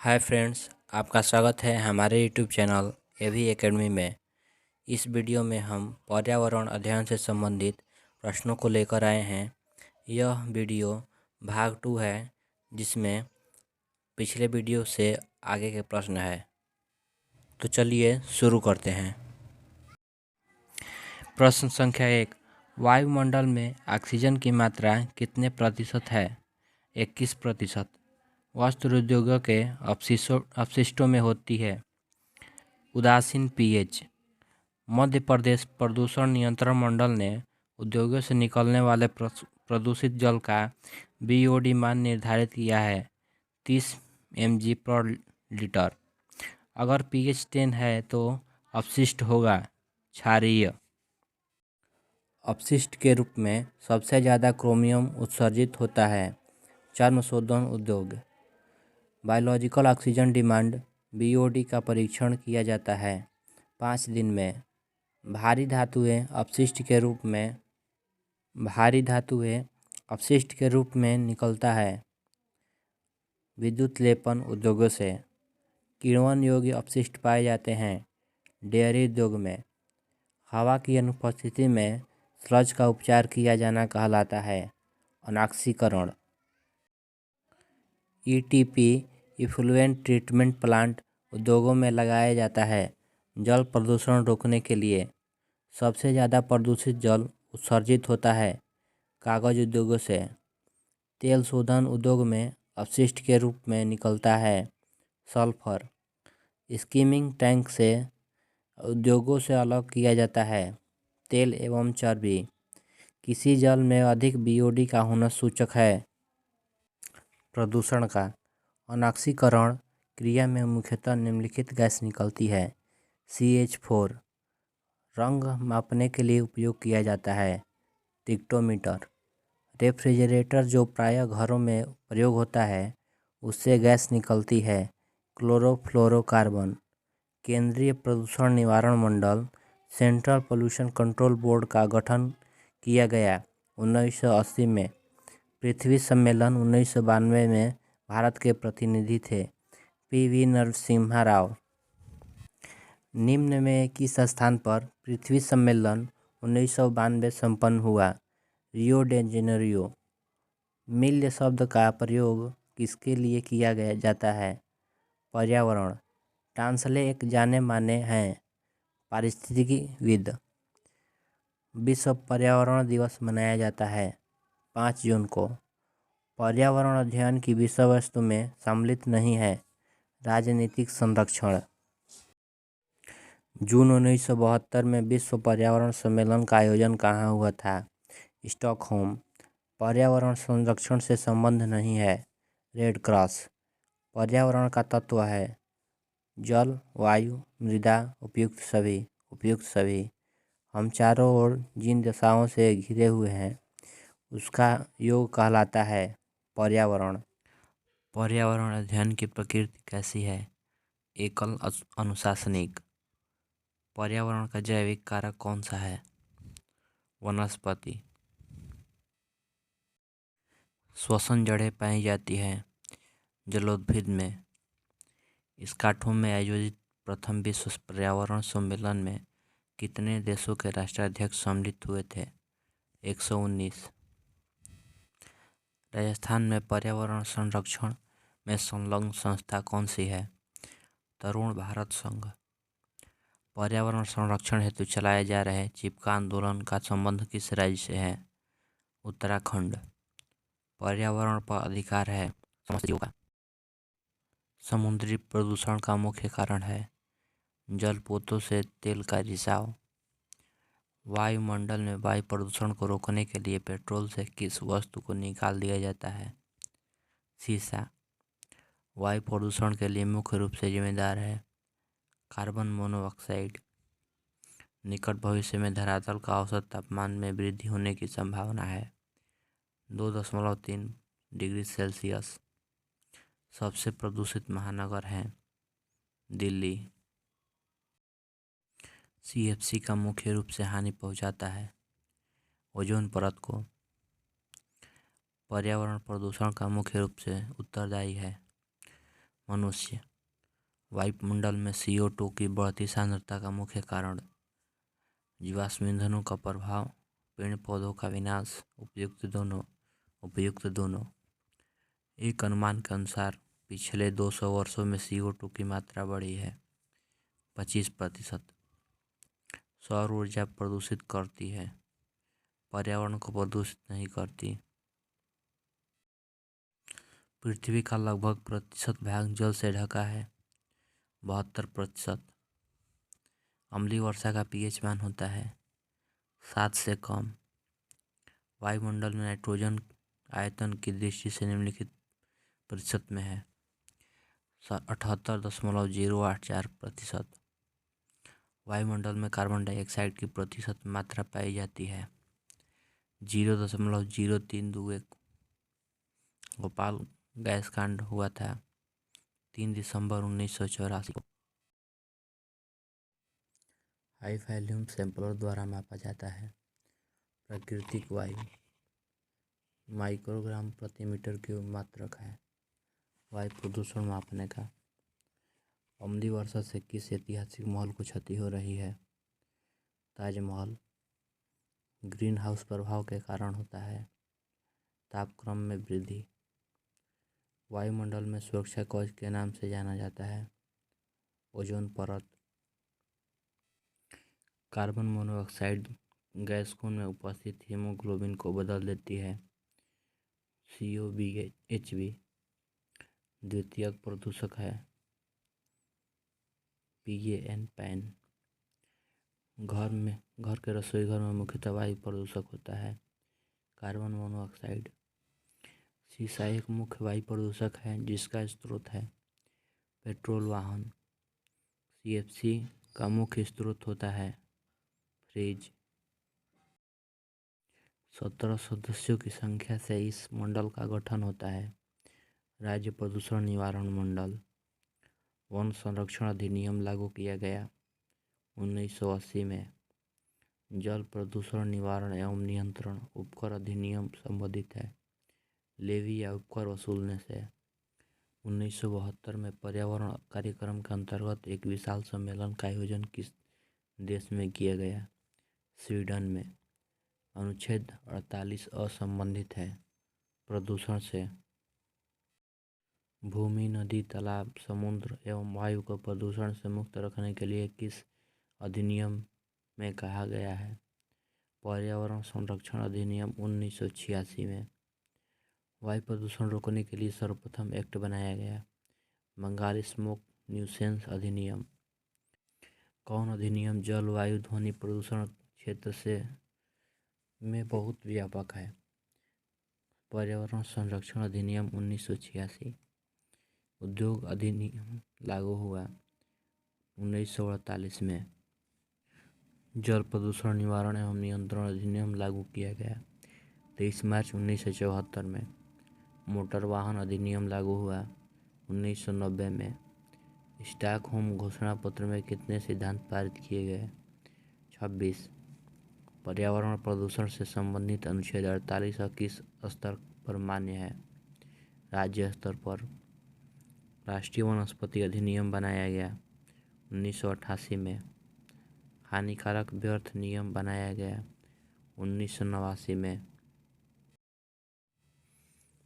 Hi friends, आपका स्वागत है हमारे यूट्यूब चैनल एवी एकेडमी में। इस वीडियो में हम पर्यावरण अध्ययन से संबंधित प्रश्नों को लेकर आए हैं। यह वीडियो भाग 2 है, जिसमें पिछले वीडियो से आगे के प्रश्न है। तो चलिए शुरू करते हैं। प्रश्न संख्या 1। वायुमंडल में ऑक्सीजन की मात्रा कितने प्रतिशत है? 21%। वस्त्र उद्योगों के अपशिष्टों में होती है। उदासीन पीएच। मध्य प्रदेश प्रदूषण नियंत्रण मंडल ने उद्योगों से निकलने वाले प्रदूषित जल का बीओडी मान निर्धारित किया है 30 mg/लीटर। अगर पीएच 10 है तो अपशिष्ट होगा क्षारीय। अपशिष्ट के रूप में सबसे ज़्यादा क्रोमियम उत्सर्जित होता है चर्म शोधन उद्योग। बायोलॉजिकल ऑक्सीजन डिमांड बीओडी का परीक्षण किया जाता है 5 दिन में। भारी धातुएं अपशिष्ट के रूप में निकलता है विद्युत लेपन उद्योगों से। किण्वन योग्य अपशिष्ट पाए जाते हैं डेयरी उद्योग में। हवा की अनुपस्थिति में स्लज का उपचार किया जाना कहलाता है अनाक्सीकरण। ईटीपी इफ्लुएंट ट्रीटमेंट प्लांट उद्योगों में लगाया जाता है जल प्रदूषण रोकने के लिए। सबसे ज़्यादा प्रदूषित जल उत्सर्जित होता है कागज उद्योगों से। तेल शोधन उद्योग में अपशिष्ट के रूप में निकलता है सल्फर। स्कीमिंग टैंक से उद्योगों से अलग किया जाता है तेल एवं चर्बी। किसी जल में अधिक बीओडी का होना सूचक है प्रदूषण का। अनाक्सीकरण क्रिया में मुख्यतः निम्नलिखित गैस निकलती है CH4। रंग मापने के लिए उपयोग किया जाता है टिक्टोमीटर। रेफ्रिजरेटर जो प्रायः घरों में प्रयोग होता है उससे गैस निकलती है क्लोरोफ्लोरोकार्बन। केंद्रीय प्रदूषण निवारण मंडल सेंट्रल पोल्यूशन कंट्रोल बोर्ड का गठन किया गया 1980 में। पृथ्वी सम्मेलन 1992 में भारत के प्रतिनिधि थे PV नरसिम्हा राव। निम्न में किस स्थान पर पृथ्वी सम्मेलन 1992 संपन्न हुआ? Rio de Janeiro. मिल्य शब्द का प्रयोग किसके लिए किया जाता है? पर्यावरण। टांसले एक जाने माने हैं पारिस्थितिकीविद। विश्व पर्यावरण दिवस मनाया जाता है 5 जून को। पर्यावरण अध्ययन की विषय वस्तु में सम्मिलित नहीं है राजनीतिक संरक्षण। जून 1972 में विश्व पर्यावरण सम्मेलन का आयोजन कहाँ हुआ था? स्टॉकहोम। पर्यावरण संरक्षण से संबंध नहीं है रेड क्रॉस। पर्यावरण का तत्व है जल, वायु, मृदा, उपयुक्त सभी। हम चारों ओर जिन दशाओं से घिरे हुए हैं उसका योग कहलाता है पर्यावरण। पर्यावरण अध्ययन की प्रकृति कैसी है? एकल अनुशासनिक। पर्यावरण का जैविक कारक कौन सा है? वनस्पति। श्वसन जड़ें पाई जाती है जलोद्भिद में। स्कॉटहोम में आयोजित प्रथम विश्व पर्यावरण सम्मेलन में कितने देशों के राष्ट्राध्यक्ष सम्मिलित हुए थे? 119। राजस्थान में पर्यावरण संरक्षण में संलग्न संस्था कौन सी है? तरुण भारत संघ। पर्यावरण संरक्षण हेतु चलाए जा रहे चिपका आंदोलन का संबंध किस राज्य से है? उत्तराखंड। पर्यावरण पर अधिकार है समस्त जीवों का। समुद्री प्रदूषण का मुख्य कारण है जलपोतों से तेल का रिसाव। वायुमंडल में वायु प्रदूषण को रोकने के लिए पेट्रोल से किस वस्तु को निकाल दिया जाता है? शीशा। वायु प्रदूषण के लिए मुख्य रूप से जिम्मेदार है कार्बन मोनोऑक्साइड। निकट भविष्य में धरातल का औसत तापमान में वृद्धि होने की संभावना है 2.3 डिग्री सेल्सियस। सबसे प्रदूषित महानगर है दिल्ली। CFC का मुख्य रूप से हानि पहुंचाता है ओजोन परत को। पर्यावरण प्रदूषण का मुख्य रूप से उत्तरदायी है मनुष्य। वायुमंडल में CO2 की बढ़ती सांद्रता का मुख्य कारण जीवाश्म ईंधनों का प्रभाव, पेड़ पौधों का विनाश, उपयुक्त दोनों। एक अनुमान के अनुसार पिछले 200 वर्षों में CO2 की मात्रा बढ़ी है 25%। सौर ऊर्जा प्रदूषित करती है, पर्यावरण को प्रदूषित नहीं करती। पृथ्वी का लगभग प्रतिशत भाग जल से ढका है 72%। अम्लीय वर्षा का pH मान होता है 7 से कम। वायुमंडल में नाइट्रोजन आयतन की दृष्टि से निम्नलिखित प्रतिशत में है 78.084%। वायुमंडल में कार्बन डाइऑक्साइड की प्रतिशत मात्रा पाई जाती है 0.0321। भोपाल गैस कांड हुआ था 3 दिसंबर 1984 को। हाई वॉल्यूम सैंपलर द्वारा मापा जाता है। प्राकृतिक वायु माइक्रोग्राम प्रति मीटर क्यूब मात्रक है। वायु प्रदूषण मापने का। अम्लीय वर्षा से किस ऐतिहासिक महल को क्षति हो रही है? ताजमहल। ग्रीन हाउस प्रभाव के कारण होता है तापक्रम में वृद्धि। वायुमंडल में सुरक्षा कवच के नाम से जाना जाता है ओजोन परत। कार्बन मोनोऑक्साइड गैस खून में उपस्थित हीमोग्लोबिन को बदल देती है COBHB। द्वितीयक प्रदूषक है PAN। घर के रसोई घर में मुख्यतः वायु प्रदूषक होता है कार्बन मोनोऑक्साइड। शीशा एक मुख्य वायु प्रदूषक है जिसका स्रोत है पेट्रोल वाहन। CFC का मुख्य स्रोत होता है फ्रिज। 17 सदस्यों की संख्या से इस मंडल का गठन होता है राज्य प्रदूषण निवारण मंडल। वन संरक्षण अधिनियम लागू किया गया 1980 में। जल प्रदूषण निवारण एवं नियंत्रण उपकर अधिनियम संबंधित है लेवी या उपकर वसूलने से। 1972 में पर्यावरण कार्यक्रम के अंतर्गत एक विशाल सम्मेलन का आयोजन किस देश में किया गया? स्वीडन में। अनुच्छेद 48 असंबंधित है प्रदूषण से। भूमि, नदी, तालाब, समुद्र एवं वायु को प्रदूषण से मुक्त रखने के लिए किस अधिनियम में कहा गया है? पर्यावरण संरक्षण अधिनियम 1986 में। वायु प्रदूषण रोकने के लिए सर्वप्रथम एक्ट बनाया गया बंगाल स्मोक न्यूसेंस अधिनियम। कौन अधिनियम जल, वायु, ध्वनि प्रदूषण क्षेत्र से में बहुत व्यापक है? पर्यावरण संरक्षण अधिनियम 1986। उद्योग अधिनियम लागू हुआ 1948 में। जल प्रदूषण निवारण एवं नियंत्रण अधिनियम लागू किया गया 23 मार्च 1974 में। मोटर वाहन अधिनियम लागू हुआ 1990 में। स्टॉकहोम घोषणा पत्र में कितने सिद्धांत पारित किए गए? 26। पर्यावरण प्रदूषण से संबंधित अनुच्छेद 48 किस स्तर पर मान्य है? राज्य स्तर पर। राष्ट्रीय वनस्पति अधिनियम बनाया गया 1988 में। हानिकारक व्यर्थ नियम बनाया गया 1989 में।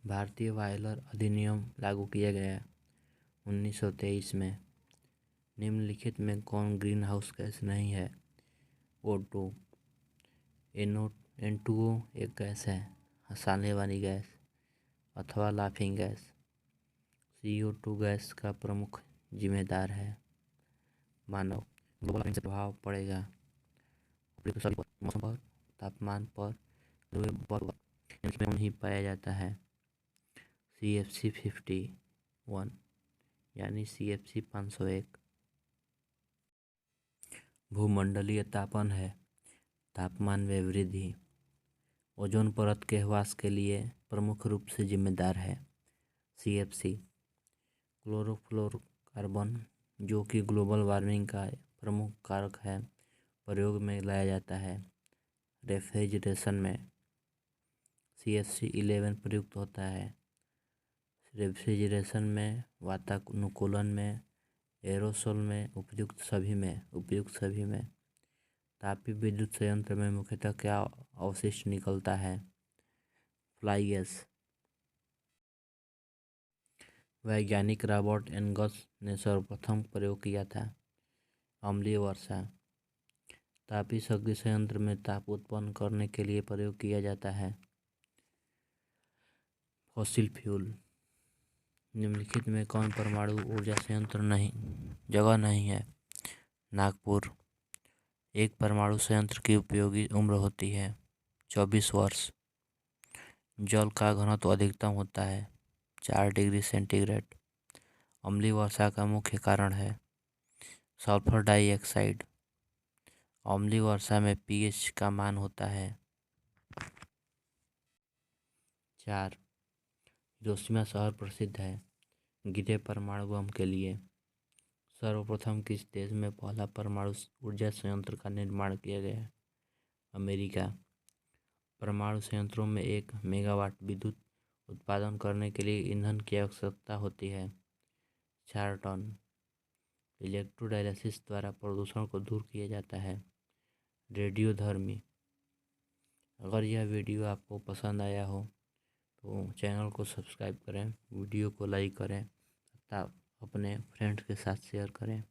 भारतीय वायलर अधिनियम लागू किया गया 1923 में। निम्नलिखित में कौन ग्रीन हाउस गैस नहीं है? O2। N2O एक गैस है हंसाने वाली गैस अथवा लाफिंग गैस। CO2 गैस का प्रमुख जिम्मेदार है मानव। ग्लोबल वार्मिंग से प्रभाव पड़ेगा उपयुक्त सभी पर, मौसम पर, तापमान पर, जलवायु पर इनमें ही पाया जाता है CFC 51 यानी CFC 501। भूमंडलीय तापन है तापमान में वृद्धि। ओजोन परत के ह्रास के लिए प्रमुख रूप से जिम्मेदार है CFC। क्लोरोफ्लोरोकार्बन जो कि ग्लोबल वार्मिंग का प्रमुख कारक है प्रयोग में लाया जाता है रेफ्रिजरेशन में। CFC 11 प्रयुक्त होता है रेफ्रिजरेशन में, वातानुकूलन में, एरोसोल में, उपयुक्त सभी में। तापीय विद्युत संयंत्र में मुख्यतः क्या अवशिष्ट निकलता है? Fly gas. वैज्ञानिक रॉबर्ट एंगस ने सर्वप्रथम प्रयोग किया था? अम्लीय वर्षा। तापीय शक्ति संयंत्र में ताप उत्पन्न करने के लिए प्रयोग किया जाता है? Fossil fuel. निम्नलिखित में कौन परमाणु ऊर्जा संयंत्र जगह नहीं है? नागपुर। एक परमाणु संयंत्र की उपयोगी उम्र होती है 24 वर्ष। जल का घनत्व अधिकतम होता है 4 डिग्री सेंटीग्रेड। अम्लीय वर्षा का मुख्य कारण है सल्फर डाइऑक्साइड। अम्लीय वर्षा में pH का मान होता है 4। हिरोशिमा शहर प्रसिद्ध है गिरे परमाणु बम के लिए। सर्वप्रथम किस देश में पहला परमाणु ऊर्जा संयंत्र का निर्माण किया गया? अमेरिका। परमाणु संयंत्रों में 1 मेगावाट विद्युत उत्पादन करने के लिए ईंधन की आवश्यकता होती है 4 टन। इलेक्ट्रोडायलिसिस द्वारा प्रदूषण को दूर किया जाता है। रेडियोधर्मी। अगर यह वीडियो आपको पसंद आया हो तो चैनल को सब्सक्राइब करें, वीडियो को लाइक करें तथा अपने फ्रेंड्स के साथ शेयर करें।